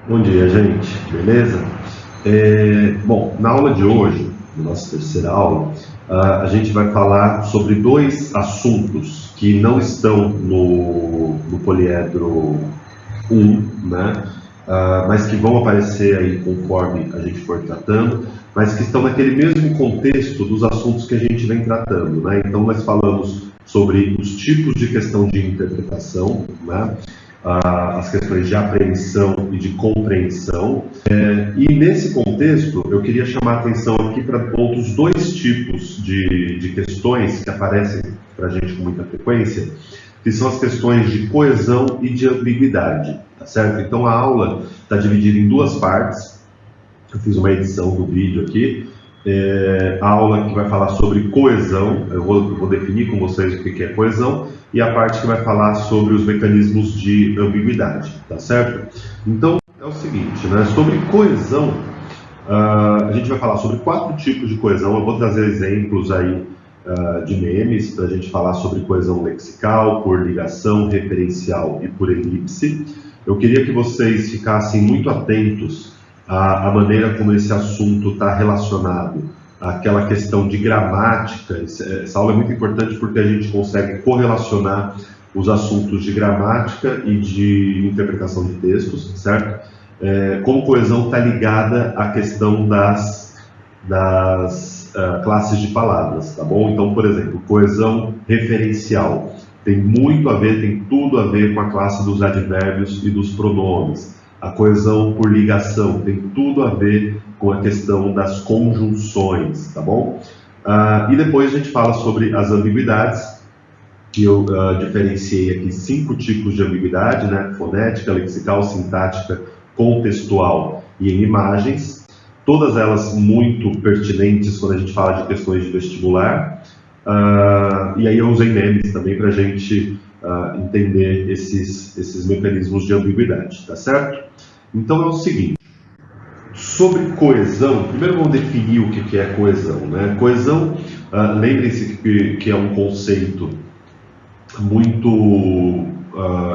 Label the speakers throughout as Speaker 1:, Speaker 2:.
Speaker 1: Bom dia, gente. Beleza? Bom, na aula de hoje, na nossa terceira aula, a gente vai falar sobre dois assuntos que não estão no poliedro 1, né? Mas que vão aparecer aí conforme a gente for tratando, mas que estão naquele mesmo contexto dos assuntos que a gente vem tratando, né? Então, nós falamos sobre os tipos de questão de interpretação, né? As questões de apreensão e de compreensão. E nesse contexto, eu queria chamar a atenção aqui para outros dois tipos de questões que aparecem para a gente com muita frequência, que são as questões de coesão e de ambiguidade, tá certo? Então a aula está dividida em duas partes. Eu fiz uma edição do vídeo aqui. A aula que vai falar sobre coesão, eu vou definir com vocês o que é coesão, e a parte que vai falar sobre os mecanismos de ambiguidade, tá certo? Então, é o seguinte, né? Sobre coesão, a gente vai falar sobre 4 tipos de coesão. Eu vou trazer exemplos aí de memes para a gente falar sobre coesão lexical, por ligação, referencial e por elipse. Eu queria que vocês ficassem muito atentos à maneira como esse assunto está relacionado àquela questão de gramática. Essa aula é muito importante porque a gente consegue correlacionar os assuntos de gramática e de interpretação de textos, certo? Como coesão está ligada à questão das classes de palavras, tá bom? Então, por exemplo, coesão referencial tem muito a ver, tem tudo a ver com a classe dos advérbios e dos pronomes. A coesão por ligação tem tudo a ver com a questão das conjunções, tá bom? E depois a gente fala sobre as ambiguidades, que eu diferenciei aqui 5 tipos de ambiguidade, né? Fonética, lexical, sintática, contextual e em imagens. Todas elas muito pertinentes quando a gente fala de questões de vestibular. E aí eu usei memes também para a gente entender esses mecanismos de ambiguidade, tá certo? Então é o seguinte, sobre coesão, primeiro vamos definir o que é coesão, né? Coesão, lembrem-se que é um conceito muito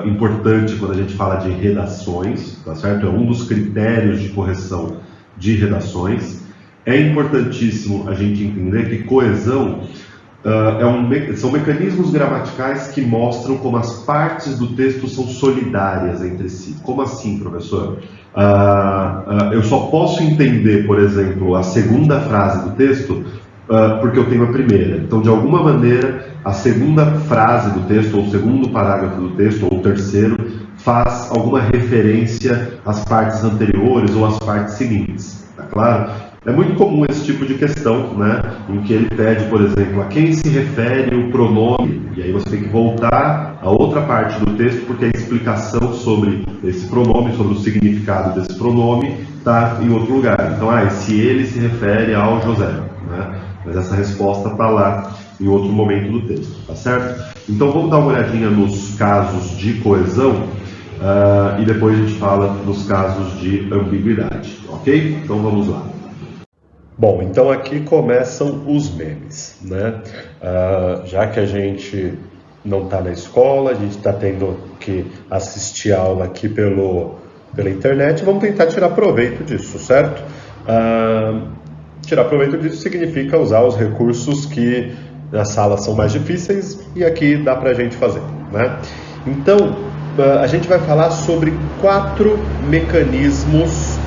Speaker 1: importante quando a gente fala de redações, tá certo? É um dos critérios de correção de redações. É importantíssimo a gente entender que coesão são mecanismos gramaticais que mostram como as partes do texto são solidárias entre si. Como assim, professor? Eu só posso entender, por exemplo, a segunda frase do texto porque eu tenho a primeira. Então, de alguma maneira, a segunda frase do texto, ou o segundo parágrafo do texto, ou o terceiro, faz alguma referência às partes anteriores ou às partes seguintes, tá claro? É muito comum esse tipo de questão, né, em que ele pede, por exemplo, a quem se refere o pronome, e aí você tem que voltar a outra parte do texto, porque a explicação sobre esse pronome, sobre o significado desse pronome, está em outro lugar. Então, se ele se refere ao José, né? Mas essa resposta está lá em outro momento do texto, tá certo? Então vamos dar uma olhadinha nos casos de coesão e depois a gente fala nos casos de ambiguidade, ok? Então vamos lá. Bom, então aqui começam os memes, né? Já que a gente não está na escola, a gente está tendo que assistir aula aqui pela internet, vamos tentar tirar proveito disso, certo? Tirar proveito disso significa usar os recursos que nas salas são mais difíceis e aqui dá pra gente fazer, né? Então, a gente vai falar sobre quatro mecanismos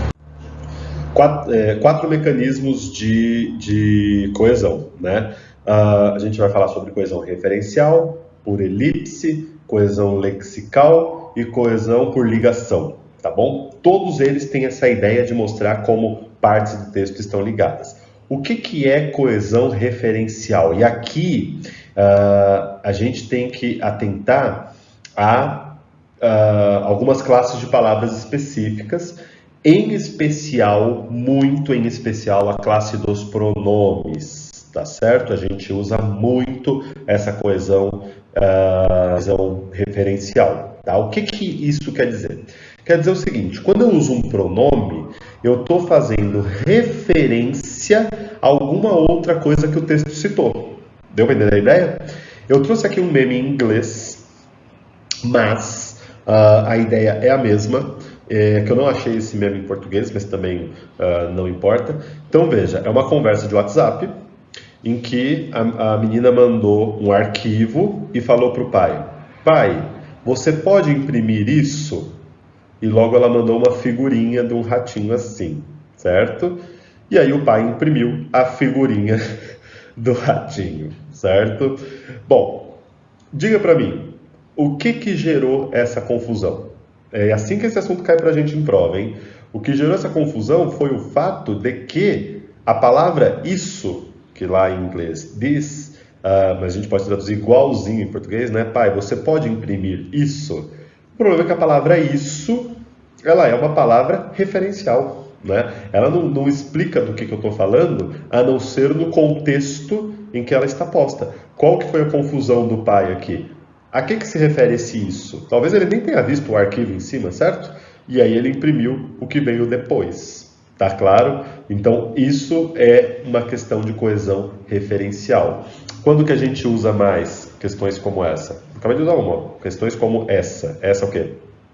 Speaker 1: de coesão, né? A gente vai falar sobre coesão referencial, por elipse, coesão lexical e coesão por ligação, tá bom? Todos eles têm essa ideia de mostrar como partes do texto estão ligadas. O que é coesão referencial? E aqui a gente tem que atentar a algumas classes de palavras específicas, em especial, muito em especial, a classe dos pronomes, tá certo? A gente usa muito essa coesão referencial, tá? O que isso quer dizer? Quer dizer o seguinte, quando eu uso um pronome, eu estou fazendo referência a alguma outra coisa que o texto citou. Deu para entender a ideia? Eu trouxe aqui um meme em inglês, mas a ideia é a mesma. que eu não achei esse meme em português, mas também não importa. Então veja, é uma conversa de WhatsApp em que a menina mandou um arquivo e falou para o pai: pai, você pode imprimir isso? E logo ela mandou uma figurinha de um ratinho assim, certo? E aí o pai imprimiu a figurinha do ratinho, certo? Bom, diga para mim, o que gerou essa confusão? É assim que esse assunto cai para a gente em prova, hein? O que gerou essa confusão foi o fato de que a palavra isso, que lá em inglês this, mas a gente pode traduzir igualzinho em português, né? Pai, você pode imprimir isso? O problema é que a palavra isso, ela é uma palavra referencial, né? Ela não explica do que eu estou falando, a não ser no contexto em que ela está posta. Qual que foi a confusão do pai aqui? A que se refere esse isso? Talvez ele nem tenha visto o arquivo em cima, certo? E aí ele imprimiu o que veio depois. Tá claro? Então isso é uma questão de coesão referencial. Quando que a gente usa mais questões como essa? Acabei de usar uma. Questões como essa. Essa é o quê?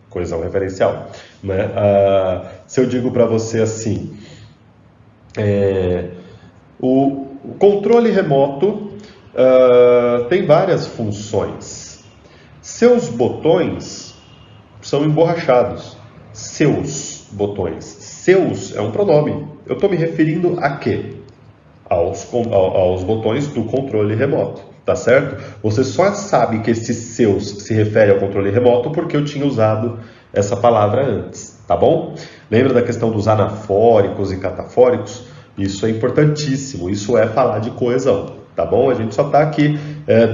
Speaker 1: Coesão referencial. Né? Se eu digo para você assim, o controle remoto tem várias funções. Seus botões são emborrachados. Seus botões. Seus é um pronome. Eu estou me referindo a quê? Aos botões do controle remoto, tá certo? Você só sabe que esses seus se refere ao controle remoto porque eu tinha usado essa palavra antes, tá bom? Lembra da questão dos anafóricos e catafóricos? Isso é importantíssimo, isso é falar de coesão, tá bom? A gente só está aqui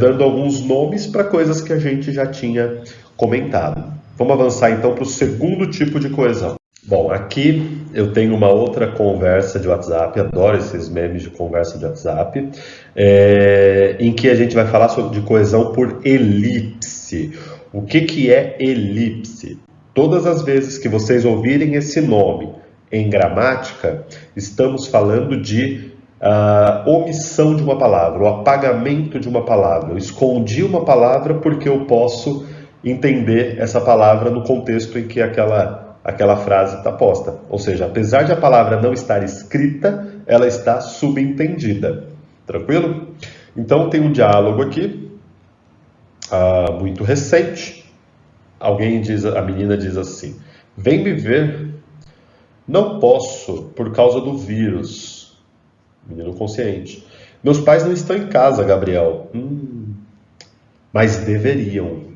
Speaker 1: dando alguns nomes para coisas que a gente já tinha comentado. Vamos avançar então para o segundo tipo de coesão. Bom, aqui eu tenho uma outra conversa de WhatsApp, adoro esses memes de conversa de WhatsApp, em que a gente vai falar de coesão por elipse. O que é elipse? Todas as vezes que vocês ouvirem esse nome em gramática, estamos falando de omissão de uma palavra, o apagamento de uma palavra. Eu escondi uma palavra porque eu posso entender essa palavra no contexto em que aquela frase está posta. Ou seja, apesar de a palavra não estar escrita, ela está subentendida. Tranquilo? Então tem um diálogo aqui, muito recente. A menina diz assim: vem me ver. Não posso, por causa do vírus. Menino consciente. Meus pais não estão em casa, Gabriel. Mas deveriam.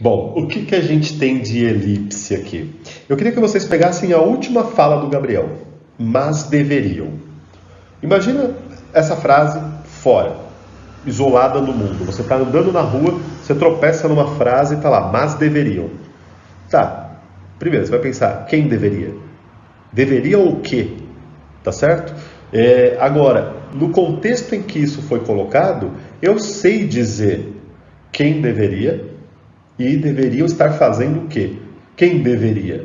Speaker 1: Bom, o que a gente tem de elipse aqui? Eu queria que vocês pegassem a última fala do Gabriel. Mas deveriam. Imagina essa frase fora, isolada no mundo. Você está andando na rua, você tropeça numa frase e está lá, mas deveriam. Tá, primeiro você vai pensar, quem deveria? Deveria o quê? Tá certo? Agora, no contexto em que isso foi colocado, eu sei dizer quem deveria e deveriam estar fazendo o quê? Quem deveria?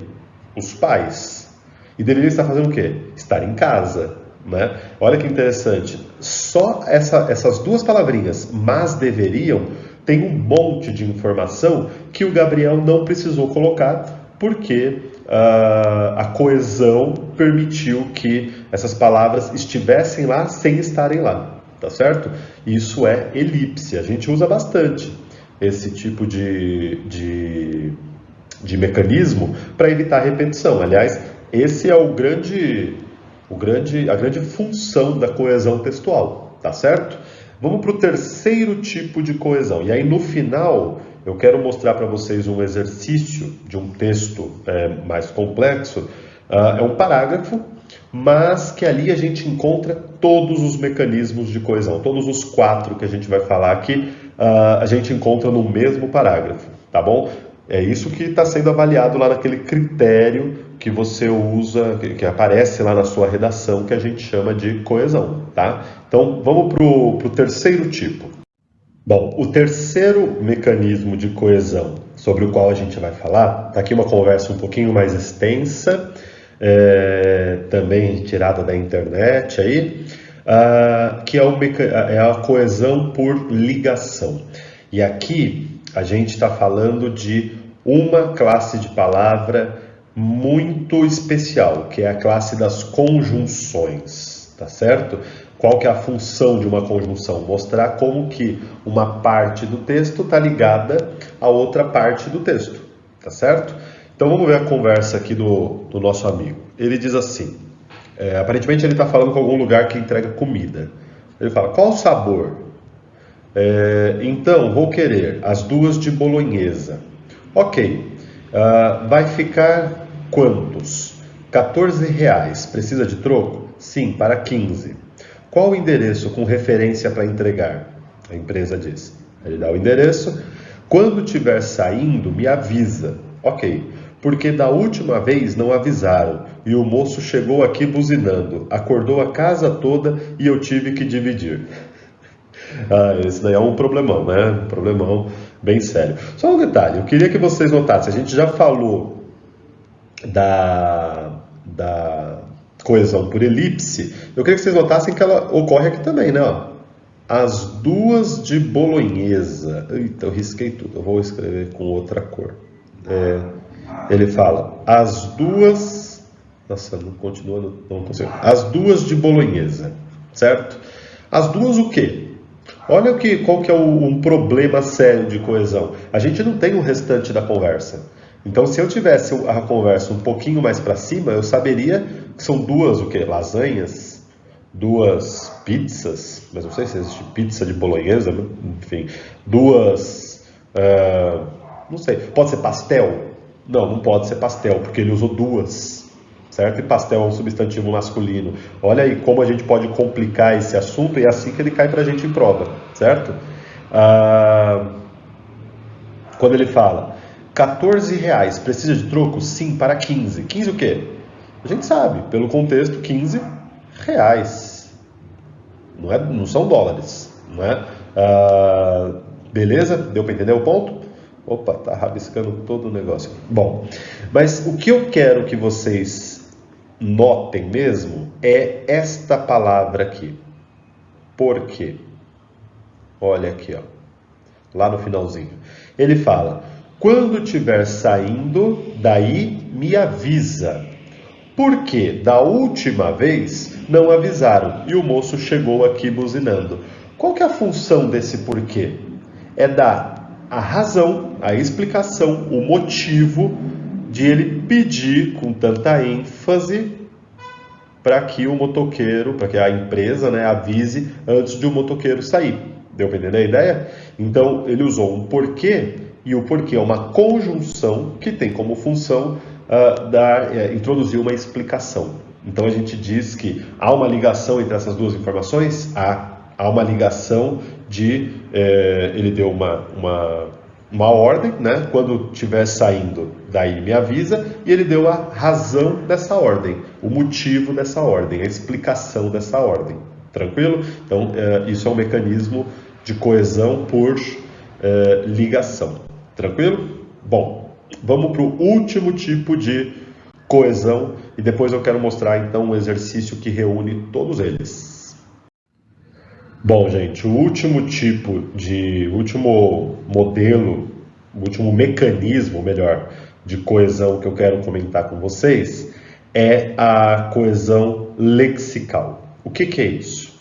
Speaker 1: Os pais. E deveriam estar fazendo o quê? Estar em casa. Né? Olha que interessante. Só essas duas palavrinhas, mas deveriam, tem um monte de informação que o Gabriel não precisou colocar, porque a coesão permitiu que essas palavras estivessem lá sem estarem lá, tá certo? Isso é elipse, a gente usa bastante esse tipo de mecanismo para evitar repetição. Aliás, esse é a grande função da coesão textual, tá certo? Vamos para o terceiro tipo de coesão. E aí no final eu quero mostrar para vocês um exercício de um texto mais complexo. É um parágrafo, mas que ali a gente encontra todos os mecanismos de coesão. Todos os 4 que a gente vai falar aqui, a gente encontra no mesmo parágrafo, tá bom? É isso que está sendo avaliado lá naquele critério que você usa, que aparece lá na sua redação, que a gente chama de coesão, tá? Então, vamos para o terceiro tipo. Bom, o terceiro mecanismo de coesão sobre o qual a gente vai falar, está aqui uma conversa um pouquinho mais extensa, também tirada da internet aí, que é a coesão por ligação. E aqui a gente está falando de uma classe de palavra muito especial, que é a classe das conjunções, tá certo? Qual que é a função de uma conjunção? Mostrar como que uma parte do texto está ligada a outra parte do texto, tá certo? Então vamos ver a conversa aqui do nosso amigo. Ele diz assim, aparentemente ele está falando com algum lugar que entrega comida. Ele fala, qual o sabor? Então, vou querer as 2 de bolonhesa. Ok, vai ficar quantos? R$ 14. Precisa de troco? Sim, para 15. Qual o endereço com referência para entregar? A empresa diz. Ele dá o endereço. Quando estiver saindo, me avisa. Ok, porque da última vez não avisaram e o moço chegou aqui buzinando, acordou a casa toda e eu tive que dividir. Esse daí é um problemão, né? Um problemão bem sério. Só um detalhe, eu queria que vocês notassem, a gente já falou da coesão por elipse, eu queria que vocês notassem que ela ocorre aqui também, né? Ó. As 2 de bolonhesa. Eita, eu risquei tudo, eu vou escrever com outra cor. Ele fala, as 2... Nossa, não continua, não consigo. As 2 de bolonhesa, certo? As 2 o quê? Olha qual que é um problema sério de coesão. A gente não tem o restante da conversa. Então, se eu tivesse a conversa um pouquinho mais para cima, eu saberia que são 2 o quê? Lasanhas, 2 pizzas, mas não sei se existe pizza de bolonhesa, enfim, 2, não sei, pode ser pastel? Não pode ser pastel, porque ele usou 2. Certo? E pastel é um substantivo masculino. Olha aí como a gente pode complicar esse assunto e é assim que ele cai para a gente em prova, certo? Quando ele fala R$ 14, precisa de troco? Sim, para 15. 15 o quê? A gente sabe, pelo contexto, 15 reais. Não são dólares, não é? Beleza? Deu para entender o ponto? Opa, tá rabiscando todo o negócio. Bom, mas o que eu quero que vocês notem mesmo é esta palavra aqui. Por quê? Olha aqui, ó, lá no finalzinho. Ele fala, quando estiver saindo, daí me avisa. Porque da última vez não avisaram e o moço chegou aqui buzinando. Qual que é a função desse porquê? É dar a razão, a explicação, o motivo de ele pedir com tanta ênfase para que o motoqueiro, para que a empresa, né, avise antes de o motoqueiro sair. Deu para entender a ideia? Então, ele usou um porquê, e o porquê é uma conjunção que tem como função introduzir uma explicação. Então, a gente diz que há uma ligação entre essas 2 informações? Há uma ligação de... ele deu uma ordem, né? Quando estiver saindo, daí me avisa, e ele deu a razão dessa ordem, o motivo dessa ordem, a explicação dessa ordem. Tranquilo? Então, isso é um mecanismo de coesão por ligação. Tranquilo? Bom, vamos para o último tipo de coesão, e depois eu quero mostrar, então, um exercício que reúne todos eles. Bom, gente, o último modelo, o último mecanismo, melhor, de coesão que eu quero comentar com vocês é a coesão lexical. O que é isso?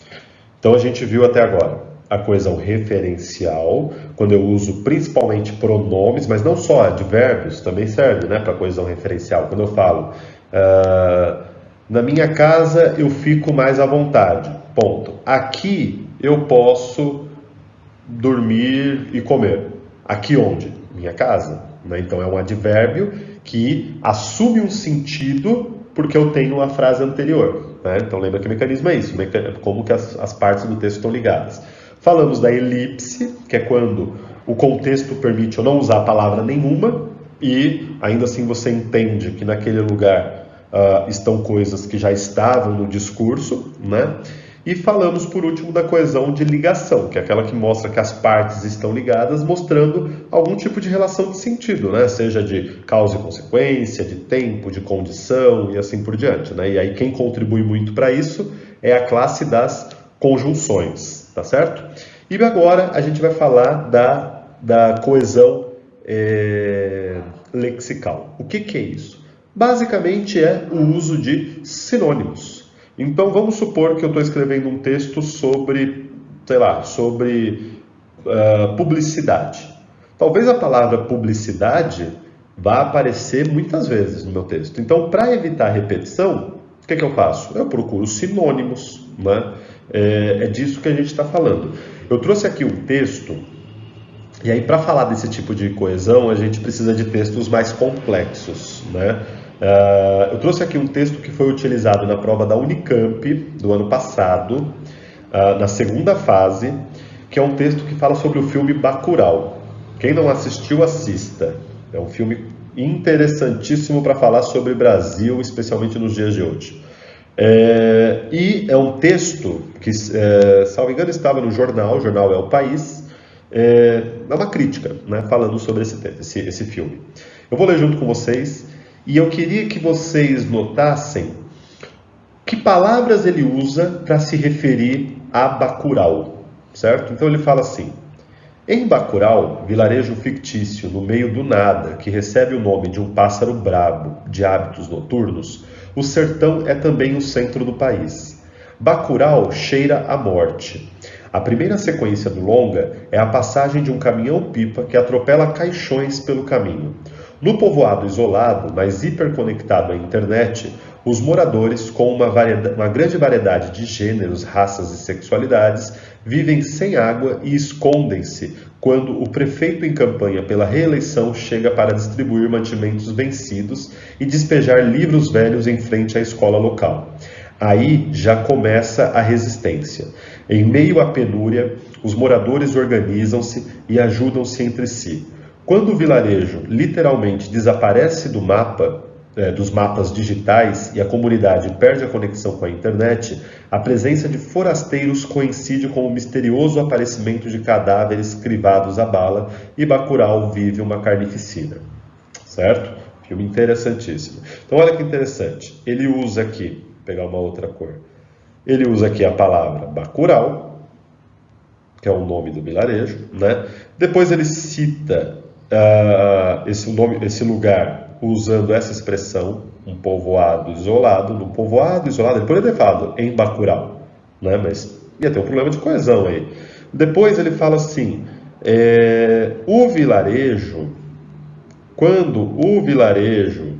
Speaker 1: Então, a gente viu até agora a coesão referencial, quando eu uso principalmente pronomes, mas não só advérbios, também serve, né, para coesão referencial. Quando eu falo, na minha casa eu fico mais à vontade, ponto. Aqui eu posso dormir e comer. Aqui onde? Minha casa. Né? Então é um advérbio que assume um sentido porque eu tenho a frase anterior. Né? Então lembra que o mecanismo é isso, como que as partes do texto estão ligadas. Falamos da elipse, que é quando o contexto permite eu não usar a palavra nenhuma e ainda assim você entende que naquele lugar estão coisas que já estavam no discurso, né? E falamos, por último, da coesão de ligação, que é aquela que mostra que as partes estão ligadas, mostrando algum tipo de relação de sentido, né? Seja de causa e consequência, de tempo, de condição e assim por diante, né? E aí quem contribui muito para isso é a classe das conjunções, tá certo? E agora a gente vai falar da coesão lexical. O que é isso? Basicamente é o uso de sinônimos. Então vamos supor que eu estou escrevendo um texto sobre, sei lá, sobre publicidade. Talvez a palavra publicidade vá aparecer muitas vezes no meu texto. Então, para evitar repetição, o que eu faço? Eu procuro sinônimos, né? É disso que a gente está falando. Eu trouxe aqui um texto, e aí para falar desse tipo de coesão, a gente precisa de textos mais complexos, né? Eu trouxe aqui um texto que foi utilizado na prova da Unicamp do ano passado, na segunda fase, que é um texto que fala sobre o filme Bacurau. Quem não assistiu, assista. É um filme interessantíssimo para falar sobre Brasil, especialmente nos dias de hoje. E é um texto que, salvo engano, estava no jornal, o jornal É o País, é uma crítica, né, falando sobre esse filme. Eu vou ler junto com vocês e eu queria que vocês notassem que palavras ele usa para se referir a Bacurau, certo? Então ele fala assim: em Bacurau, vilarejo fictício no meio do nada, que recebe o nome de um pássaro brabo de hábitos noturnos, o sertão é também o centro do país. Bacurau cheira a morte. A primeira sequência do longa é a passagem de um caminhão-pipa que atropela caixões pelo caminho. No povoado isolado, mas hiperconectado à internet, os moradores, com uma grande variedade de gêneros, raças e sexualidades, vivem sem água e escondem-se quando o prefeito em campanha pela reeleição chega para distribuir mantimentos vencidos e despejar livros velhos em frente à escola local. Aí já começa a resistência. Em meio à penúria, os moradores organizam-se e ajudam-se entre si. Quando o vilarejo literalmente desaparece do mapa, dos mapas digitais e a comunidade perde a conexão com a internet, a presença de forasteiros coincide com o misterioso aparecimento de cadáveres crivados à bala e Bacurau vive uma carnificina. Certo? Filme interessantíssimo. Então olha que interessante, ele usa aqui, vou pegar uma outra cor, ele usa aqui a palavra Bacurau, que é o nome do vilarejo, né? Depois ele cita esse lugar usando essa expressão, um povoado isolado. No povoado isolado, ele poderia ter falado em Bacurau, né? Mas ia ter um problema de coesão aí. Depois ele fala assim, o vilarejo, quando o vilarejo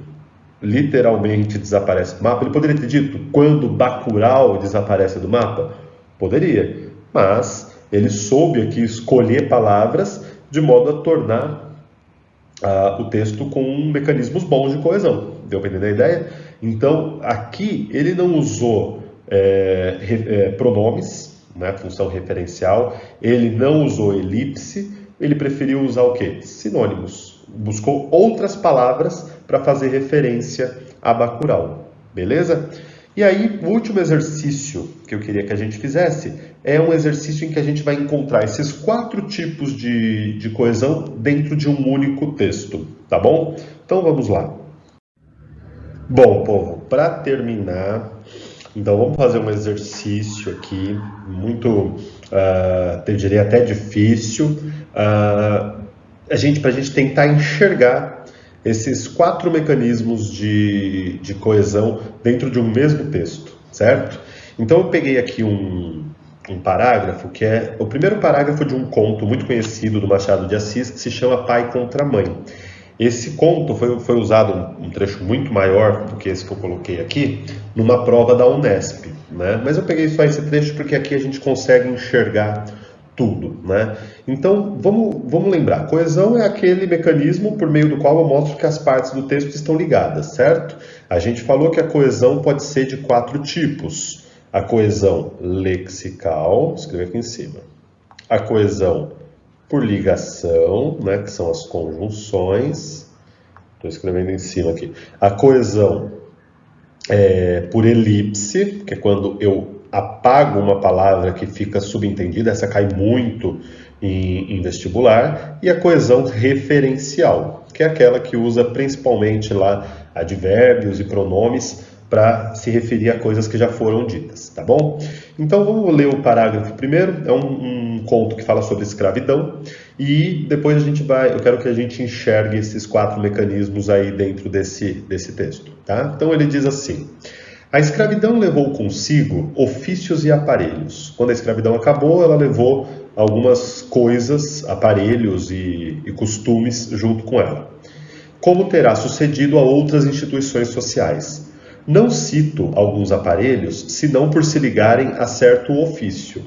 Speaker 1: literalmente desaparece do mapa, ele poderia ter dito quando Bacurau desaparece do mapa? Poderia, mas ele soube aqui escolher palavras de modo a tornar o texto com mecanismos bons de coesão. Deu para entender a ideia? Então, aqui ele não usou pronomes, né, função referencial, ele não usou elipse, ele preferiu usar o quê? Sinônimos. Buscou outras palavras para fazer referência a Bacurau. Beleza? E aí, o último exercício que eu queria que a gente fizesse é um exercício em que a gente vai encontrar esses 4 tipos de coesão dentro de um único texto, tá bom? Então vamos lá. Bom, povo, para terminar, então vamos fazer um exercício aqui, muito, eu diria até difícil, para a gente tentar enxergar esses 4 mecanismos de coesão dentro de um mesmo texto, certo? Então eu peguei aqui um parágrafo que é o primeiro parágrafo de um conto muito conhecido do Machado de Assis que se chama Pai contra Mãe. Esse conto foi usado, um trecho muito maior do que esse que eu coloquei aqui, numa prova da Unesp, né? Mas eu peguei só esse trecho porque aqui a gente consegue enxergar tudo, né? Então, vamos lembrar, coesão é aquele mecanismo por meio do qual eu mostro que as partes do texto estão ligadas, certo? A gente falou que a coesão pode ser de 4 tipos. A coesão lexical, escrevi aqui em cima. A coesão por ligação, né, que são as conjunções. Estou escrevendo em cima aqui. A coesão por elipse, que é quando eu apago uma palavra que fica subentendida, essa cai muito em vestibular, e a coesão referencial, que é aquela que usa principalmente lá advérbios e pronomes para se referir a coisas que já foram ditas, tá bom? Então vamos ler o parágrafo primeiro, é um conto que fala sobre escravidão, e depois eu quero que a gente enxergue esses 4 mecanismos aí dentro desse texto, tá? Então ele diz assim: a escravidão levou consigo ofícios e aparelhos. Quando a escravidão acabou, ela levou algumas coisas, aparelhos e costumes junto com ela. Como terá sucedido a outras instituições sociais. Não cito alguns aparelhos, senão por se ligarem a certo ofício.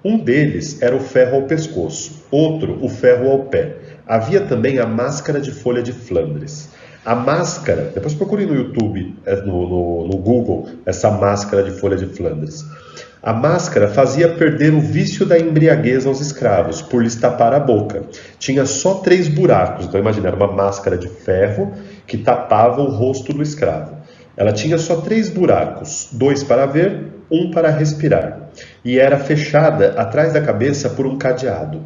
Speaker 1: Um deles era o ferro ao pescoço, outro o ferro ao pé. Havia também a máscara de folha de Flandres. A máscara, depois procure no YouTube, no Google, essa máscara de folha de Flandres. A máscara fazia perder o vício da embriaguez aos escravos, por lhes tapar a boca. Tinha só 3 buracos, então imagina, era uma máscara de ferro que tapava o rosto do escravo. Ela tinha só 3 buracos, 2 para ver, 1 para respirar, e era fechada atrás da cabeça por um cadeado.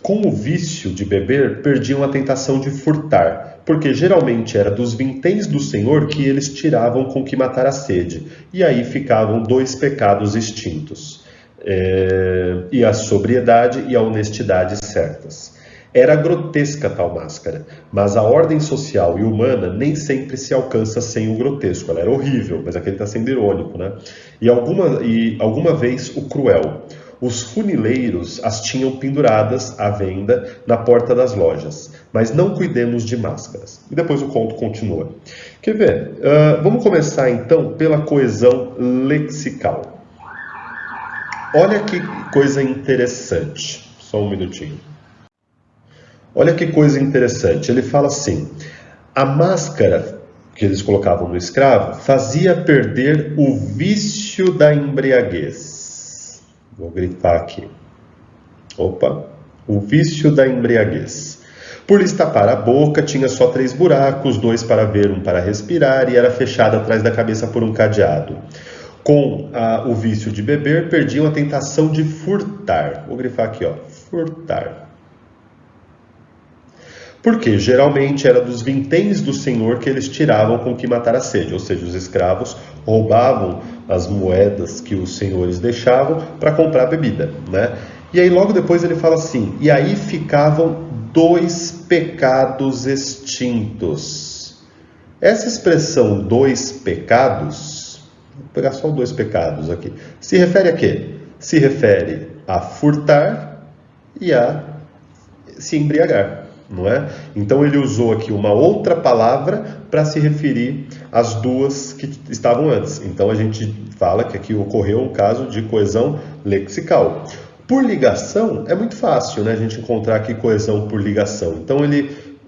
Speaker 1: Com o vício de beber, perdiam a tentação de furtar, porque geralmente era dos vinténs do Senhor que eles tiravam com que matar a sede, e aí ficavam 2 pecados extintos, e a sobriedade e a honestidade certas. Era grotesca tal máscara, mas a ordem social e humana nem sempre se alcança sem o grotesco. Ela era horrível, mas aqui ele está sendo irônico, né? E alguma vez o cruel. Os funileiros as tinham penduradas à venda na porta das lojas, mas não cuidemos de máscaras. E depois o conto continua. Quer ver? Vamos começar então pela coesão lexical. Olha que coisa interessante. Só um minutinho. Olha que coisa interessante. Ele fala assim: a máscara que eles colocavam no escravo fazia perder o vício da embriaguez. Vou grifar aqui. Opa! O vício da embriaguez. Por lhes tapar a boca, tinha só 3 buracos, 2 para ver, 1 para respirar, e era fechada atrás da cabeça por um cadeado. Com o vício de beber, perdiam a tentação de furtar. Vou grifar aqui, ó. Furtar. Porque geralmente era dos vinténs do Senhor que eles tiravam com que matar a sede, ou seja, os escravos roubavam as moedas que os senhores deixavam para comprar bebida, né? E aí logo depois ele fala assim: e aí ficavam 2 pecados extintos. Essa expressão 2 pecados, vou pegar só 2 pecados aqui, se refere a quê? Se refere a furtar e a se embriagar. Não é? Então ele usou aqui uma outra palavra para se referir às 2 que estavam antes. Então a gente fala que aqui ocorreu um caso de coesão lexical. Por ligação é muito fácil, né, a gente encontrar aqui coesão por ligação. Então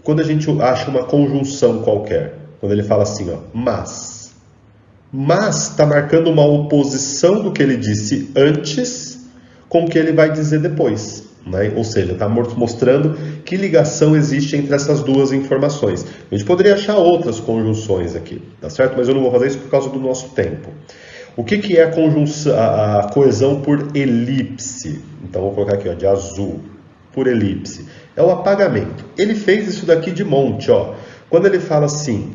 Speaker 1: quando a gente acha uma conjunção qualquer, quando ele fala assim, ó, mas está marcando uma oposição do que ele disse antes com o que ele vai dizer depois. Né? Ou seja, está mostrando que ligação existe entre essas 2 informações. A gente poderia achar outras conjunções aqui, tá certo? Mas eu não vou fazer isso por causa do nosso tempo. O que é a coesão por elipse? Então vou colocar aqui, ó, de azul, por elipse. É o apagamento. Ele fez isso daqui de monte, ó. Quando ele fala assim,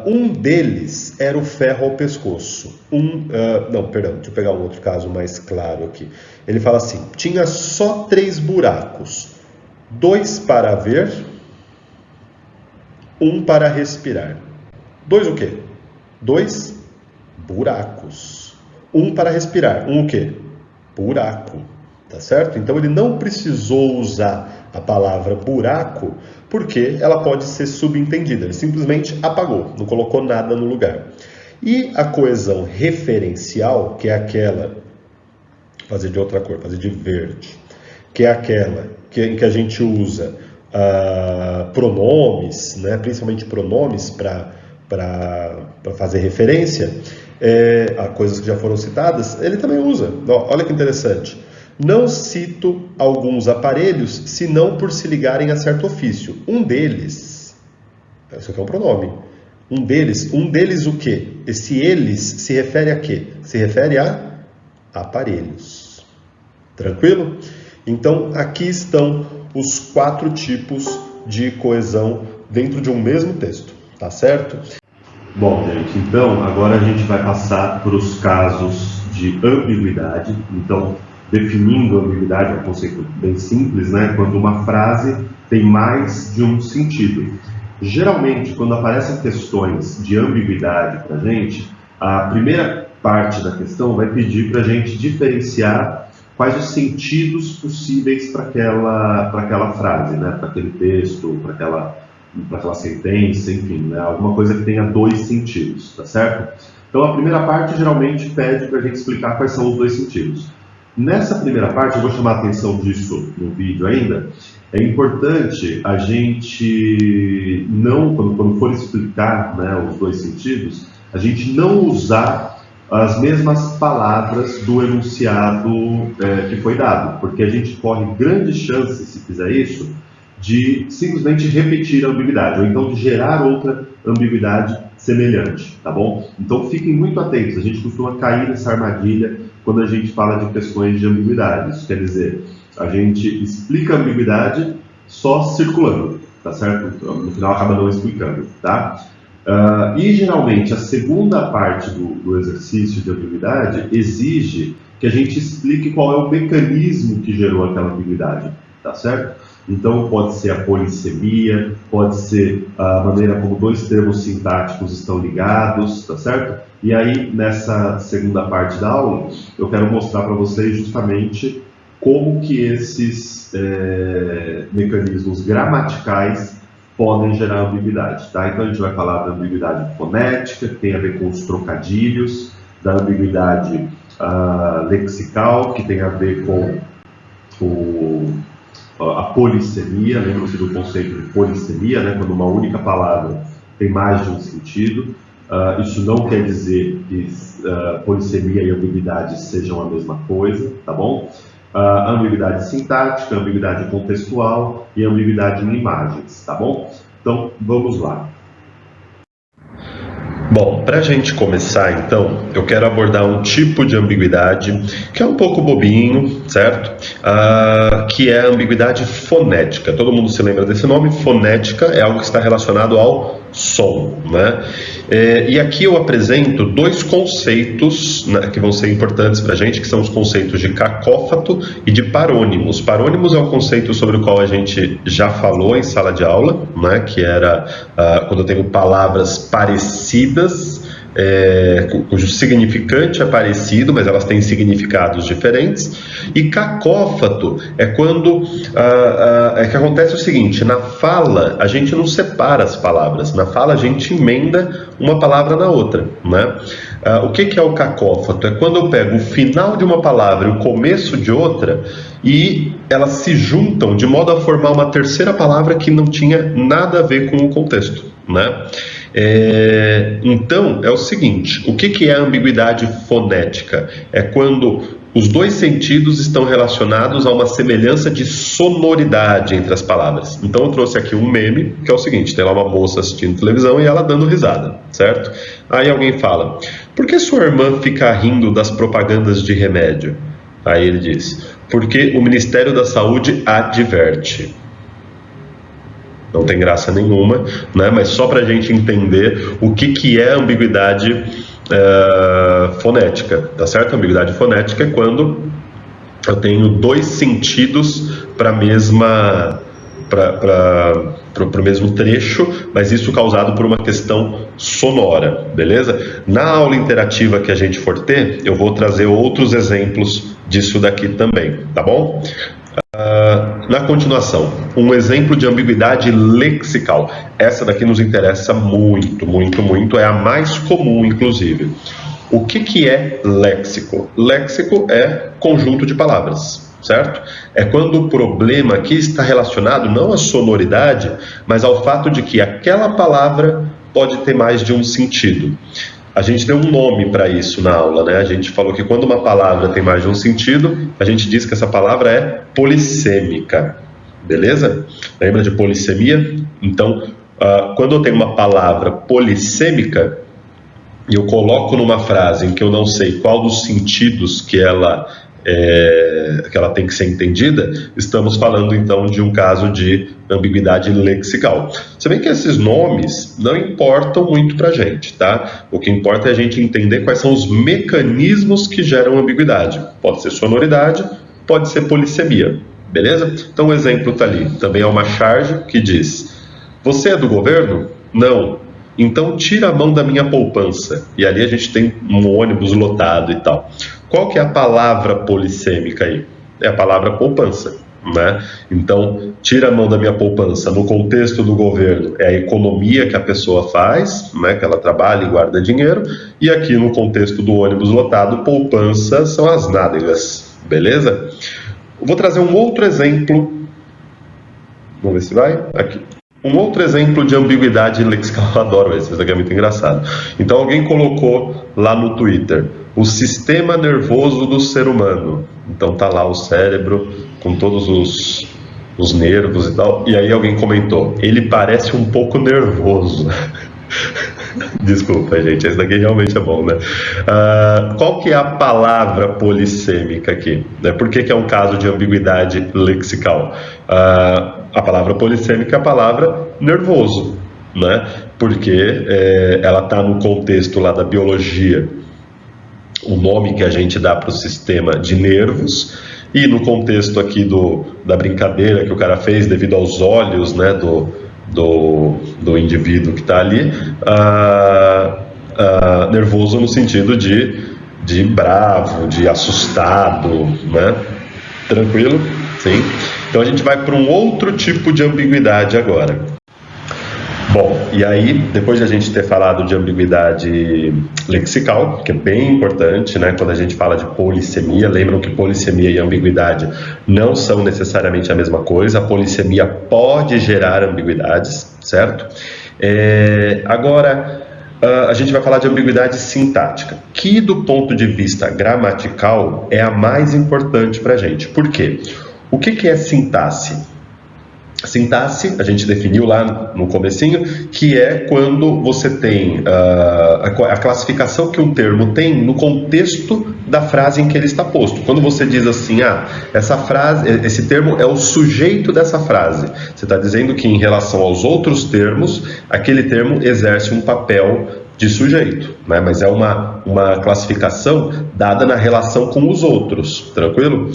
Speaker 1: um deles era o ferro ao pescoço. Deixa eu pegar um outro caso mais claro aqui. Ele fala assim, tinha só 3 buracos. 2 para ver, 1 para respirar. 2 o quê? 2 buracos. 1 para respirar. 1 o quê? Buraco. Tá certo? Então ele não precisou usar a palavra buraco, porque ela pode ser subentendida. Ele simplesmente apagou, não colocou nada no lugar. E a coesão referencial, que é aquela, fazer de outra cor, fazer de verde, que é aquela em que a gente usa pronomes, né, principalmente pronomes para fazer referência a coisas que já foram citadas, ele também usa. Olha que interessante. Não cito alguns aparelhos, senão por se ligarem a certo ofício. Um deles, isso aqui é um pronome. Um deles o quê? Esse eles se refere a quê? Se refere a aparelhos. Tranquilo? Então, aqui estão os 4 tipos de coesão dentro de um mesmo texto. Tá certo? Bom, gente, então agora a gente vai passar para os casos de ambiguidade. Então, definindo a ambiguidade, é um conceito bem simples, né? Quando uma frase tem mais de um sentido. Geralmente, quando aparecem questões de ambiguidade para a gente, a primeira parte da questão vai pedir para a gente diferenciar quais os sentidos possíveis para aquela frase, né? Para aquele texto, para aquela sentença, enfim, né? Alguma coisa que tenha dois sentidos, tá certo? Então a primeira parte geralmente pede para a gente explicar quais são os dois sentidos. Nessa primeira parte, eu vou chamar a atenção disso no vídeo ainda, é importante a gente não, quando for explicar, né, os dois sentidos, a gente não usar as mesmas palavras do enunciado que foi dado, porque a gente corre grandes chances, se fizer isso, de simplesmente repetir a ambiguidade, ou então de gerar outra ambiguidade semelhante, tá bom? Então fiquem muito atentos, a gente costuma cair nessa armadilha quando a gente fala de questões de ambiguidade. Isso quer dizer, a gente explica a ambiguidade só circulando, tá certo? No final acaba não explicando, tá? E geralmente a segunda parte do exercício de ambiguidade exige que a gente explique qual é o mecanismo que gerou aquela ambiguidade, tá certo? Então pode ser a polissemia, pode ser a maneira como dois termos sintáticos estão ligados, tá certo? E aí nessa segunda parte da aula eu quero mostrar para vocês justamente como que esses mecanismos gramaticais podem gerar ambiguidade, tá? Então a gente vai falar da ambiguidade fonética, que tem a ver com os trocadilhos, da ambiguidade lexical, que tem a ver com a polissemia. Lembram-se do conceito de polissemia, né? Quando uma única palavra tem mais de um sentido. Isso não quer dizer que polissemia e ambiguidade sejam a mesma coisa, tá bom? A ambiguidade sintática, a ambiguidade contextual e a ambiguidade em imagens, tá bom? Então, vamos lá. Bom, para a gente começar então, eu quero abordar um tipo de ambiguidade que é um pouco bobinho, certo? Que é a ambiguidade fonética. Todo mundo se lembra desse nome? Fonética é algo que está relacionado ao som, né? E aqui eu apresento dois conceitos, né, que vão ser importantes para a gente, que são os conceitos de cacófato e de parônimos. Parônimos é um conceito sobre o qual a gente já falou em sala de aula, né, que era quando eu tenho palavras parecidas, cujo significante é parecido, mas elas têm significados diferentes. E cacófato é quando que acontece o seguinte: na fala a gente não separa as palavras, na fala a gente emenda uma palavra na outra, né? O que é o cacófato? É quando eu pego o final de uma palavra e o começo de outra e elas se juntam de modo a formar uma terceira palavra que não tinha nada a ver com o contexto, né? Então é o seguinte: o que é a ambiguidade fonética? É quando os dois sentidos estão relacionados a uma semelhança de sonoridade entre as palavras. Então eu trouxe aqui um meme, que é o seguinte: tem lá uma moça assistindo televisão e ela dando risada, certo? Aí alguém fala: por que sua irmã fica rindo das propagandas de remédio? Aí ele diz: porque o Ministério da Saúde adverte. Não tem graça nenhuma, né? Mas só para a gente entender o que é ambiguidade fonética, tá certo? A ambiguidade fonética é quando eu tenho dois sentidos para o mesmo trecho, mas isso causado por uma questão sonora, beleza? Na aula interativa que a gente for ter, eu vou trazer outros exemplos disso daqui também, tá bom? Na continuação, um exemplo de ambiguidade lexical. Essa daqui nos interessa muito, muito, muito. É a mais comum, inclusive. O que é léxico? Léxico é conjunto de palavras, certo? É quando o problema aqui está relacionado não à sonoridade, mas ao fato de que aquela palavra pode ter mais de um sentido. A gente deu um nome para isso na aula, né? A gente falou que quando uma palavra tem mais de um sentido, a gente diz que essa palavra é polissêmica, beleza? Lembra de polissemia? Então, quando eu tenho uma palavra polissêmica e eu coloco numa frase em que eu não sei qual dos sentidos que ela que ela tem que ser entendida, estamos falando então de um caso de ambiguidade lexical. Se bem que esses nomes não importam muito para a gente, tá? O que importa é a gente entender quais são os mecanismos que geram ambiguidade. Pode ser sonoridade, pode ser polissemia, beleza? Então o exemplo está ali. Também é uma charge que diz: você é do governo? Não. Então tira a mão da minha poupança. E ali a gente tem um ônibus lotado e tal. Qual que é a palavra polissêmica aí? É a palavra poupança, né? Então, tira a mão da minha poupança. No contexto do governo, é a economia que a pessoa faz, né? Que ela trabalha e guarda dinheiro. E aqui no contexto do ônibus lotado, poupança são as nádegas, beleza? Eu vou trazer um outro exemplo. Vamos ver se vai. Aqui. Um outro exemplo de ambiguidade lexical, eu adoro esse aqui é muito engraçado. Então alguém colocou lá no Twitter: o sistema nervoso do ser humano. Então tá lá o cérebro com todos os nervos e tal. E aí alguém comentou: ele parece um pouco nervoso. Desculpa, gente, esse daqui realmente é bom, né? Qual que é a palavra polissêmica aqui? Por que é um caso de ambiguidade lexical? A palavra polissêmica é a palavra nervoso, né? Porque ela está no contexto lá da biologia, o nome que a gente dá para o sistema de nervos, e no contexto aqui da brincadeira que o cara fez devido aos olhos, né, do indivíduo que está ali, nervoso no sentido de bravo, de assustado, né? Tranquilo? Sim. Então a gente vai para um outro tipo de ambiguidade agora. Bom, e aí, depois de a gente ter falado de ambiguidade lexical, que é bem importante, né, quando a gente fala de polissemia, lembram que polissemia e ambiguidade não são necessariamente a mesma coisa. A polissemia pode gerar ambiguidades, certo? Agora, a gente vai falar de ambiguidade sintática, que do ponto de vista gramatical é a mais importante para a gente. Por quê? O que é sintaxe? Sintaxe, a gente definiu lá no comecinho, que é quando você tem a classificação que um termo tem no contexto da frase em que ele está posto. Quando você diz assim, essa frase, esse termo é o sujeito dessa frase, você está dizendo que em relação aos outros termos, aquele termo exerce um papel de sujeito, né? Mas é uma classificação dada na relação com os outros, tranquilo?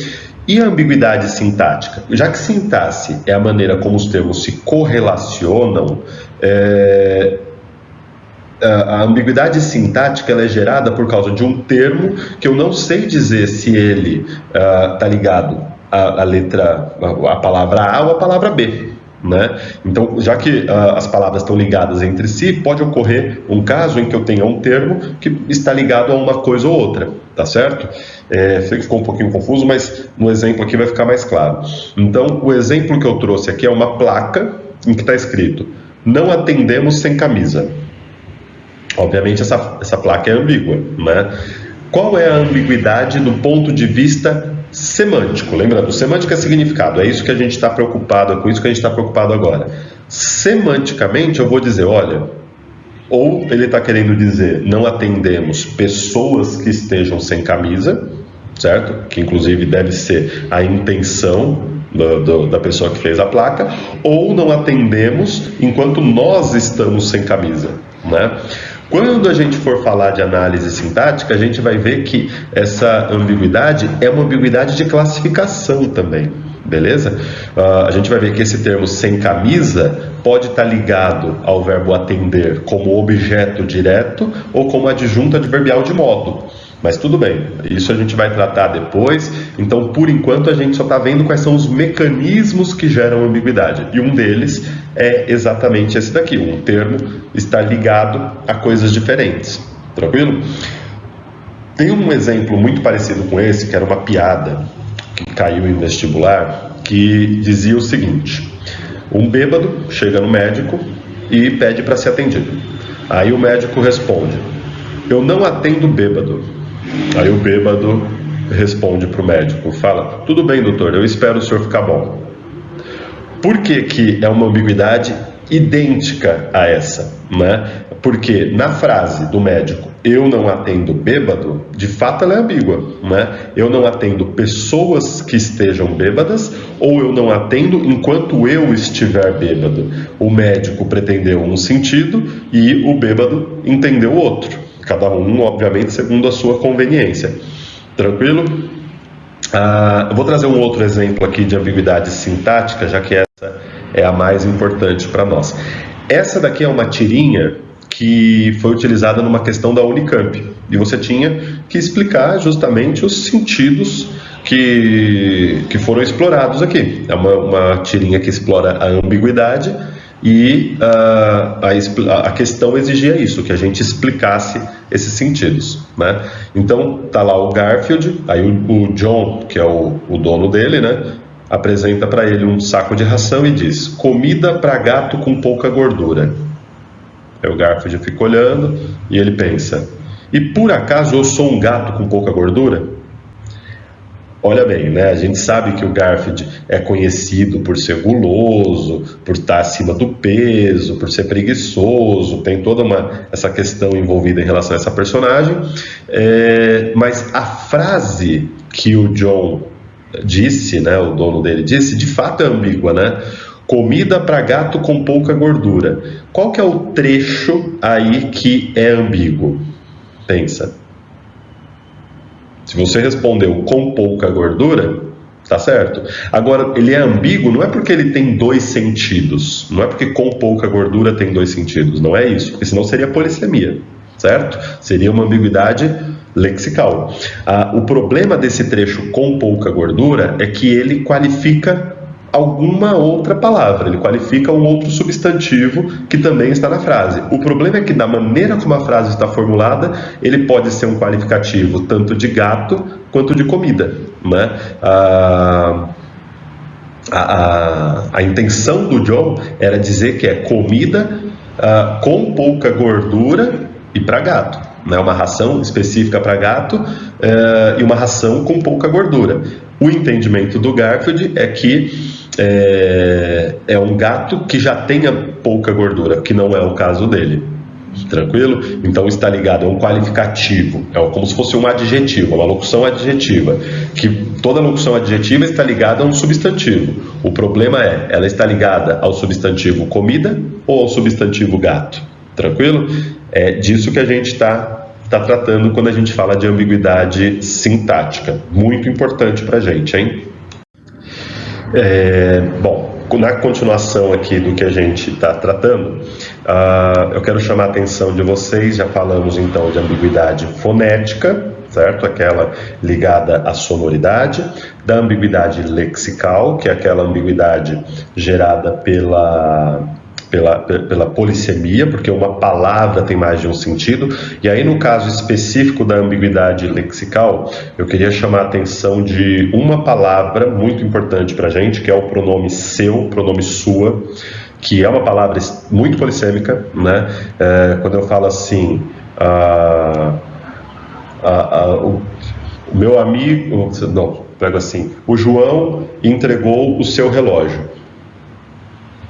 Speaker 1: E a ambiguidade sintática? Já que sintaxe é a maneira como os termos se correlacionam, a ambiguidade sintática ela é gerada por causa de um termo que eu não sei dizer se ele está ligado à palavra A ou à palavra B. Né? Então, já que as palavras estão ligadas entre si, pode ocorrer um caso em que eu tenha um termo que está ligado a uma coisa ou outra, tá certo? Sei que ficou um pouquinho confuso, mas no exemplo aqui vai ficar mais claro. Então, o exemplo que eu trouxe aqui é uma placa em que está escrito: não atendemos sem camisa. Obviamente essa placa é ambígua, né? Qual é a ambiguidade do ponto de vista semântico? Lembrando, semântica é significado, é isso que a gente está preocupado, é com isso que a gente está preocupado agora. Semanticamente eu vou dizer, olha, ou ele está querendo dizer não atendemos pessoas que estejam sem camisa, certo? Que inclusive deve ser a intenção da pessoa que fez a placa, ou não atendemos enquanto nós estamos sem camisa, né? Quando a gente for falar de análise sintática, a gente vai ver que essa ambiguidade é uma ambiguidade de classificação também, beleza? A gente vai ver que esse termo sem camisa pode estar ligado ao verbo atender como objeto direto ou como adjunto adverbial de modo. Mas tudo bem, isso a gente vai tratar depois. Então, por enquanto, a gente só está vendo quais são os mecanismos que geram ambiguidade. E um deles é exatamente esse daqui. Um termo está ligado a coisas diferentes. Tranquilo? Tem um exemplo muito parecido com esse, que era uma piada que caiu em vestibular, que dizia o seguinte: um bêbado chega no médico e pede para ser atendido. Aí o médico responde: eu não atendo bêbado. Aí o bêbado responde para o médico, fala: tudo bem, doutor, eu espero o senhor ficar bom. Por que é uma ambiguidade idêntica a essa, né? Porque na frase do médico, eu não atendo bêbado, de fato ela é ambígua, né? Eu não atendo pessoas que estejam bêbadas, ou eu não atendo enquanto eu estiver bêbado. O médico pretendeu um sentido e o bêbado entendeu outro. Cada um, obviamente, segundo a sua conveniência. Tranquilo? Eu vou trazer um outro exemplo aqui de ambiguidade sintática, já que essa é a mais importante para nós. Essa daqui é uma tirinha que foi utilizada numa questão da Unicamp, e você tinha que explicar justamente os sentidos que foram explorados aqui. É uma tirinha que explora a ambiguidade, e a questão exigia isso, que a gente explicasse esses sentidos, né? Então tá lá o Garfield, aí o John, que é o dono dele, né, apresenta para ele um saco de ração e diz: comida para gato com pouca gordura. Aí o Garfield fica olhando e ele pensa: e por acaso eu sou um gato com pouca gordura? Olha bem, né? A gente sabe que o Garfield é conhecido por ser guloso, por estar acima do peso, por ser preguiçoso, tem toda essa questão envolvida em relação a essa personagem, mas a frase que o John disse, né, o dono dele disse, de fato é ambígua, né? Comida para gato com pouca gordura. Qual que é o trecho aí que é ambíguo? Pensa. Se você respondeu com pouca gordura, tá certo. Agora, ele é ambíguo não é porque ele tem dois sentidos, não é porque com pouca gordura tem dois sentidos, não é isso, porque senão seria polissemia, certo? Seria uma ambiguidade lexical. O problema desse trecho com pouca gordura é que ele qualifica alguma outra palavra, ele qualifica um outro substantivo que também está na frase. O problema é que da maneira como a frase está formulada, ele pode ser um qualificativo tanto de gato quanto de comida, né? A intenção do John era dizer que é comida com pouca gordura e para gato, né? Uma ração específica para gato e uma ração com pouca gordura. O entendimento do Garfield é que é um gato que já tenha pouca gordura, que não é o caso dele. Tranquilo? Então está ligado a um qualificativo, é como se fosse um adjetivo, uma locução adjetiva, que toda locução adjetiva está ligada a um substantivo. O problema é, ela está ligada ao substantivo comida ou ao substantivo gato? Tranquilo? É disso que a gente está tratando quando a gente fala de ambiguidade sintática. Muito importante para a gente, hein? Bom, na continuação aqui do que a gente está tratando, eu quero chamar a atenção de vocês. Já falamos então de ambiguidade fonética, certo? Aquela ligada à sonoridade, da ambiguidade lexical, que é aquela ambiguidade gerada pela polissemia, porque uma palavra tem mais de um sentido. E aí, no caso específico da ambiguidade lexical, eu queria chamar a atenção de uma palavra muito importante para a gente, que é o pronome seu, pronome sua, que é uma palavra muito polissêmica, né? Quando eu falo assim, o meu amigo, não, pego assim, o João entregou o seu relógio.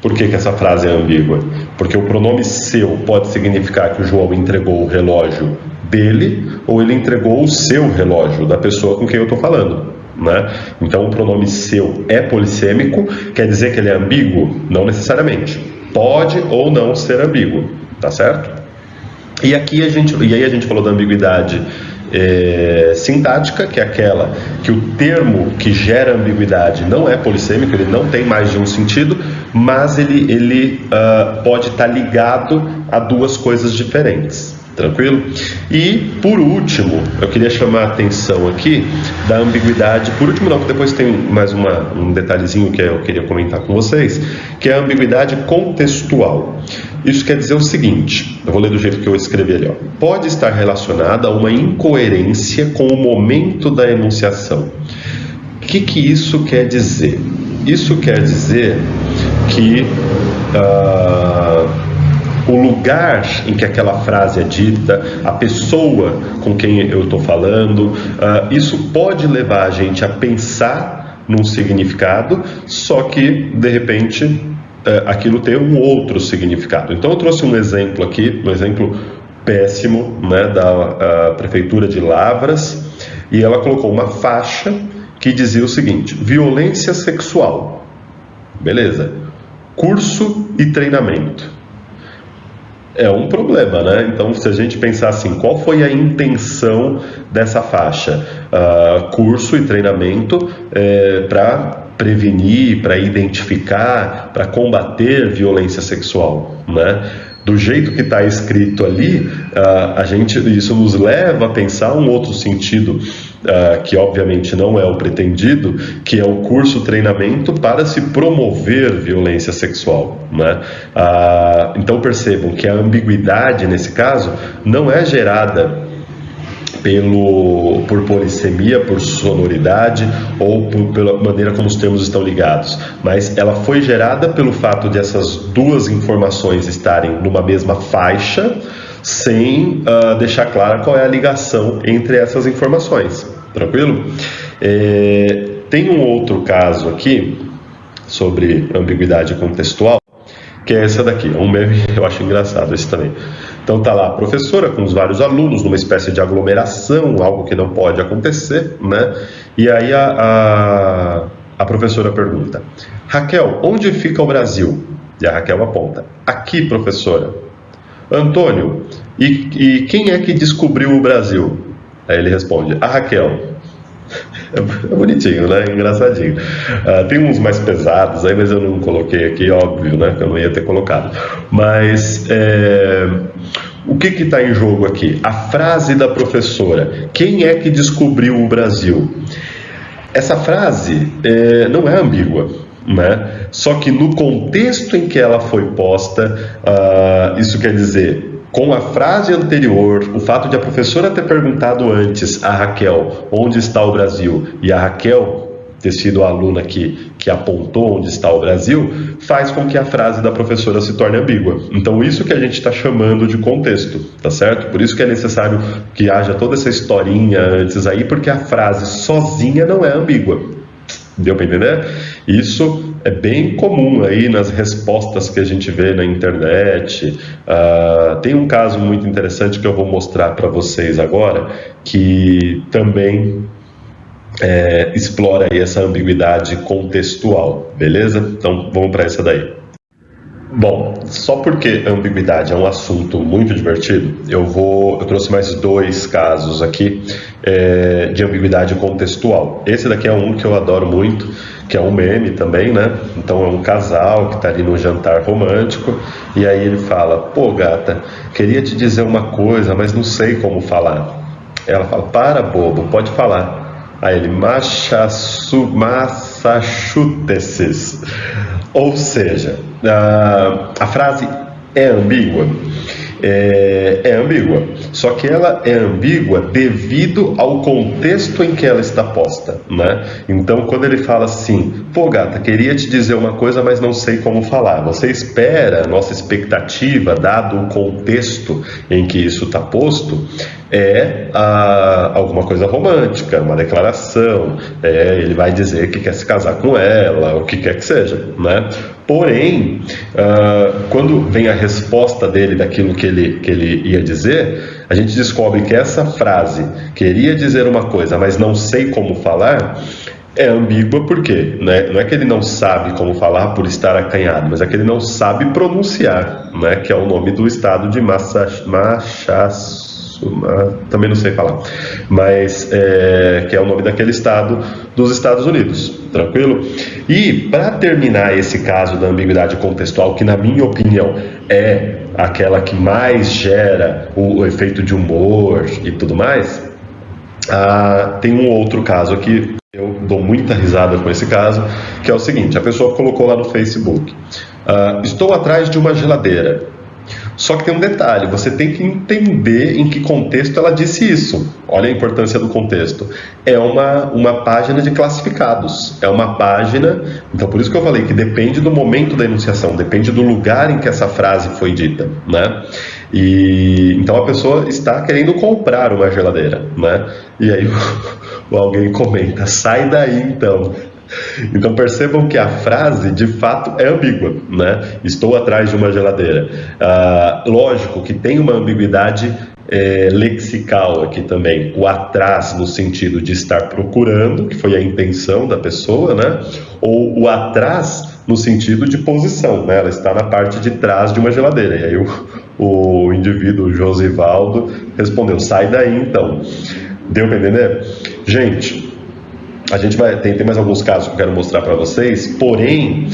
Speaker 1: Por que essa frase é ambígua? Porque o pronome seu pode significar que o João entregou o relógio dele, ou ele entregou o seu relógio, da pessoa com quem eu estou falando, né? Então o pronome seu é polissêmico, quer dizer que ele é ambíguo? Não necessariamente. Pode ou não ser ambíguo, tá certo? E aí a gente falou da ambiguidade sintática, que é aquela que o termo que gera ambiguidade não é polissêmico, ele não tem mais de um sentido, mas ele pode estar ligado a duas coisas diferentes. Tranquilo? E, por último, eu queria chamar a atenção aqui da ambiguidade, por último não, que depois tem mais um detalhezinho que eu queria comentar com vocês, que é a ambiguidade contextual. Isso quer dizer o seguinte, eu vou ler do jeito que eu escrevi ali, ó. Pode estar relacionada a uma incoerência com o momento da enunciação. O que isso quer dizer? Isso quer dizer que o lugar em que aquela frase é dita, a pessoa com quem eu estou falando, isso pode levar a gente a pensar num significado, só que, de repente, aquilo ter um outro significado. Então eu trouxe um exemplo aqui, um exemplo péssimo, né, da Prefeitura de Lavras, e ela colocou uma faixa que dizia o seguinte: violência sexual, beleza, curso e treinamento. É um problema, né? Então, se a gente pensar assim, qual foi a intenção dessa faixa? Curso e treinamento para prevenir, para identificar, para combater violência sexual, né? Do jeito que está escrito ali, isso nos leva a pensar um outro sentido, que obviamente não é o pretendido, que é o curso treinamento para se promover violência sexual, né? Então percebam que a ambiguidade nesse caso não é gerada por polissemia, por sonoridade ou pela maneira como os termos estão ligados, mas ela foi gerada pelo fato de essas duas informações estarem numa mesma faixa, sem deixar clara qual é a ligação entre essas informações. Tranquilo? Tem um outro caso aqui sobre ambiguidade contextual, que é essa daqui, é um meme, eu acho engraçado esse também. Então tá lá a professora com os vários alunos numa espécie de aglomeração, algo que não pode acontecer, né? E aí a professora pergunta: Raquel, onde fica o Brasil? E a Raquel aponta: aqui, professora. Antônio, e quem é que descobriu o Brasil? Aí ele responde: a Raquel. É bonitinho, né? Engraçadinho. Tem uns mais pesados aí, mas eu não coloquei aqui, óbvio, né? Que eu não ia ter colocado. Mas o que está em jogo aqui? A frase da professora: quem é que descobriu o Brasil? Essa frase não é ambígua, né? Só que no contexto em que ela foi posta, isso quer dizer, com a frase anterior, o fato de a professora ter perguntado antes a Raquel onde está o Brasil, e a Raquel ter sido a aluna que apontou onde está o Brasil, faz com que a frase da professora se torne ambígua. Então isso que a gente está chamando de contexto, tá certo? Por isso que é necessário que haja toda essa historinha antes aí, porque a frase sozinha não é ambígua. Deu para entender? Isso é bem comum aí nas respostas que a gente vê na internet. Tem um caso muito interessante que eu vou mostrar para vocês agora, que também explora aí essa ambiguidade contextual, beleza? Então vamos para essa daí. Bom, só porque a ambiguidade é um assunto muito divertido, eu trouxe mais dois casos aqui de ambiguidade contextual. Esse daqui é um que eu adoro muito, que é um meme também, né? Então é um casal que está ali no jantar romântico, e aí ele fala: pô, gata, queria te dizer uma coisa, mas não sei como falar. Ela fala: para, bobo, pode falar. Aí ele: Massachusetts. Ou seja, a frase é ambígua. É ambígua, só que ela é ambígua devido ao contexto em que ela está posta, né? Então, quando ele fala assim: pô, gata, queria te dizer uma coisa, mas não sei como falar, você espera, nossa expectativa, dado o contexto em que isso está posto, alguma coisa romântica, uma declaração, ele vai dizer que quer se casar com ela, o que quer que seja, né? Porém, quando vem a resposta dele daquilo que ele ia dizer, a gente descobre que essa frase, queria dizer uma coisa, mas não sei como falar, é ambígua. Por quê? Não é que ele não sabe como falar por estar acanhado, mas é que ele não sabe pronunciar, né? Que é o nome do estado de Massachusetts. Também não sei falar, mas que é o nome daquele estado dos Estados Unidos, tranquilo? E para terminar esse caso da ambiguidade contextual, que na minha opinião é aquela que mais gera o efeito de humor e tudo mais, tem um outro caso aqui, eu dou muita risada com esse caso, que é o seguinte: a pessoa colocou lá no Facebook: estou atrás de uma geladeira. Só que tem um detalhe, você tem que entender em que contexto ela disse isso. Olha a importância do contexto. É uma página de classificados, é uma página, então por isso que eu falei que depende do momento da enunciação, depende do lugar em que essa frase foi dita, né? E então a pessoa está querendo comprar uma geladeira, né? E aí alguém comenta: sai daí então. Então percebam que a frase de fato é ambígua, né? Estou atrás de uma geladeira. Lógico que tem uma ambiguidade lexical aqui também. O atrás no sentido de estar procurando, que foi a intenção da pessoa, né? Ou o atrás no sentido de posição, né? Ela está na parte de trás de uma geladeira. E aí o indivíduo, o Josivaldo, respondeu: sai daí então. Deu para entender? Gente, a gente tem mais alguns casos que eu quero mostrar para vocês, porém,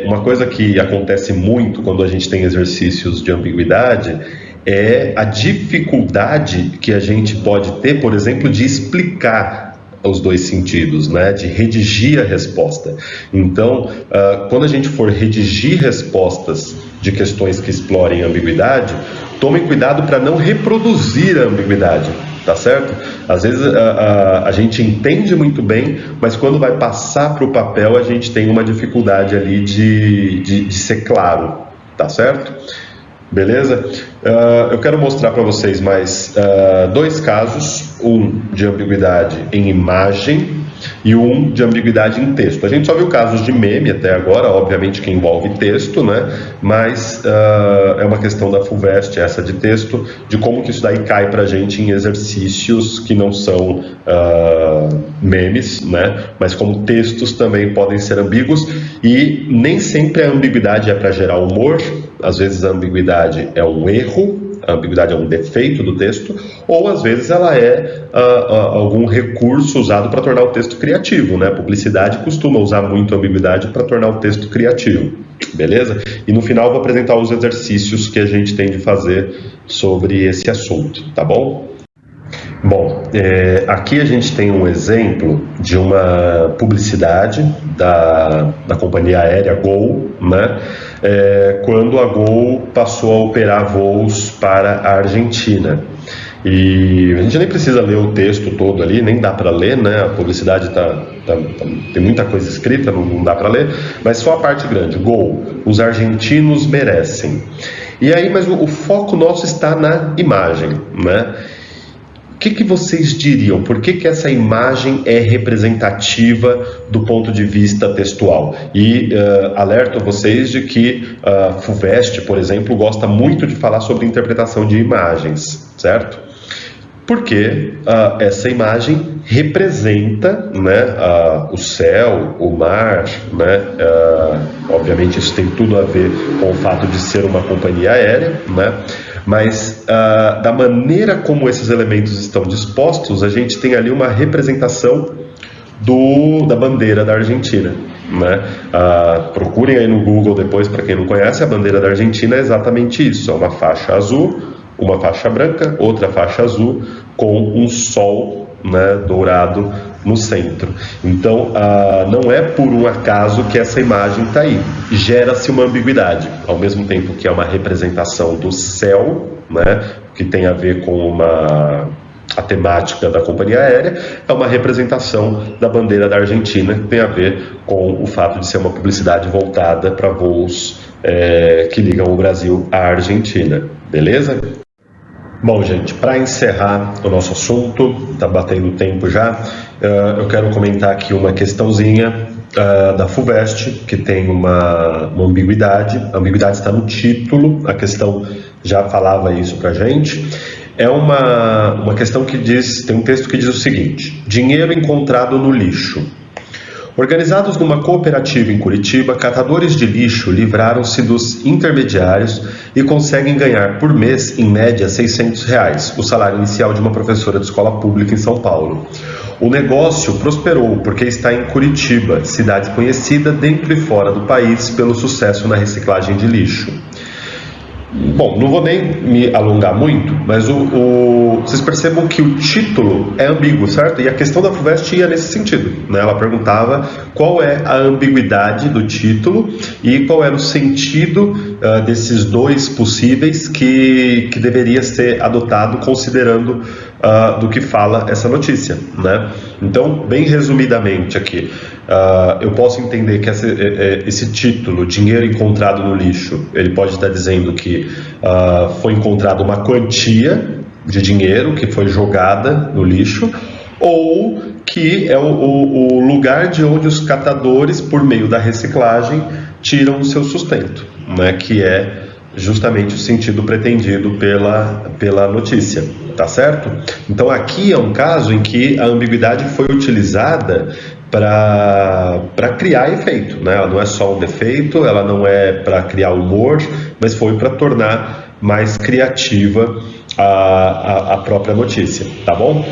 Speaker 1: uma coisa que acontece muito quando a gente tem exercícios de ambiguidade é a dificuldade que a gente pode ter, por exemplo, de explicar os dois sentidos, né? De redigir a resposta. Então, quando a gente for redigir respostas de questões que explorem ambiguidade, tomem cuidado para não reproduzir a ambiguidade. Tá certo? Às vezes a gente entende muito bem, mas quando vai passar para o papel a gente tem uma dificuldade ali de ser claro, tá certo? Beleza? Eu quero mostrar para vocês mais dois casos, um de ambiguidade em imagem e um de ambiguidade em texto. A gente só viu casos de meme até agora, obviamente que envolve texto, né? Mas é uma questão da FUVEST, essa de texto, de como que isso daí cai pra gente em exercícios que não são memes, né? Mas como textos também podem ser ambíguos, e nem sempre a ambiguidade é para gerar humor, às vezes a ambiguidade é um erro, a ambiguidade é um defeito do texto, ou às vezes ela é algum recurso usado para tornar o texto criativo, né? A publicidade costuma usar muito a ambiguidade para tornar o texto criativo, beleza? E no final eu vou apresentar os exercícios que a gente tem de fazer sobre esse assunto, tá bom? Bom, aqui a gente tem um exemplo de uma publicidade da companhia aérea Gol, né? Quando a Gol passou a operar voos para a Argentina. E a gente nem precisa ler o texto todo ali, nem dá para ler, né? A publicidade tem muita coisa escrita, não dá para ler, mas só a parte grande. Gol, os argentinos merecem. E aí, mas o foco nosso está na imagem, né? O que vocês diriam? Por que essa imagem é representativa do ponto de vista textual? E alerto vocês de que a FUVEST, por exemplo, gosta muito de falar sobre interpretação de imagens, certo? Porque essa imagem representa, né, o céu, o mar, né? Obviamente isso tem tudo a ver com o fato de ser uma companhia aérea, né? Mas da maneira como esses elementos estão dispostos, a gente tem ali uma representação da bandeira da Argentina, né? Procurem aí no Google depois, para quem não conhece, a bandeira da Argentina é exatamente isso, é uma faixa azul, uma faixa branca, outra faixa azul, com um sol, né, dourado no centro. Então, não é por um acaso que essa imagem está aí. Gera-se uma ambiguidade, ao mesmo tempo que é uma representação do céu, né, que tem a ver com a temática da companhia aérea, é uma representação da bandeira da Argentina, que tem a ver com o fato de ser uma publicidade voltada para voos que ligam o Brasil à Argentina. Beleza? Bom, gente, para encerrar o nosso assunto, está batendo o tempo já, eu quero comentar aqui uma questãozinha da FUVEST, que tem uma ambiguidade. A ambiguidade está no título, a questão já falava isso para a gente. É uma questão que diz, tem um texto que diz o seguinte: dinheiro encontrado no lixo. Organizados numa cooperativa em Curitiba, catadores de lixo livraram-se dos intermediários e conseguem ganhar por mês, em média, R$600, o salário inicial de uma professora de escola pública em São Paulo. O negócio prosperou porque está em Curitiba, cidade conhecida dentro e fora do país pelo sucesso na reciclagem de lixo. Bom, não vou nem me alongar muito, mas vocês percebam que o título é ambíguo, certo? E a questão da FUVEST ia nesse sentido, né? Ela perguntava qual é a ambiguidade do título e qual era o sentido desses dois possíveis que deveria ser adotado considerando do que fala essa notícia, né? Então, bem resumidamente aqui, eu posso entender que esse título, dinheiro encontrado no lixo, ele pode estar dizendo que foi encontrada uma quantia de dinheiro que foi jogada no lixo, ou que é o lugar de onde os catadores, por meio da reciclagem, tiram o seu sustento, né, que é justamente o sentido pretendido pela notícia, tá certo? Então aqui é um caso em que a ambiguidade foi utilizada para criar efeito, né? Ela não é só um defeito, ela não é para criar humor, mas foi para tornar mais criativa a própria notícia, tá bom?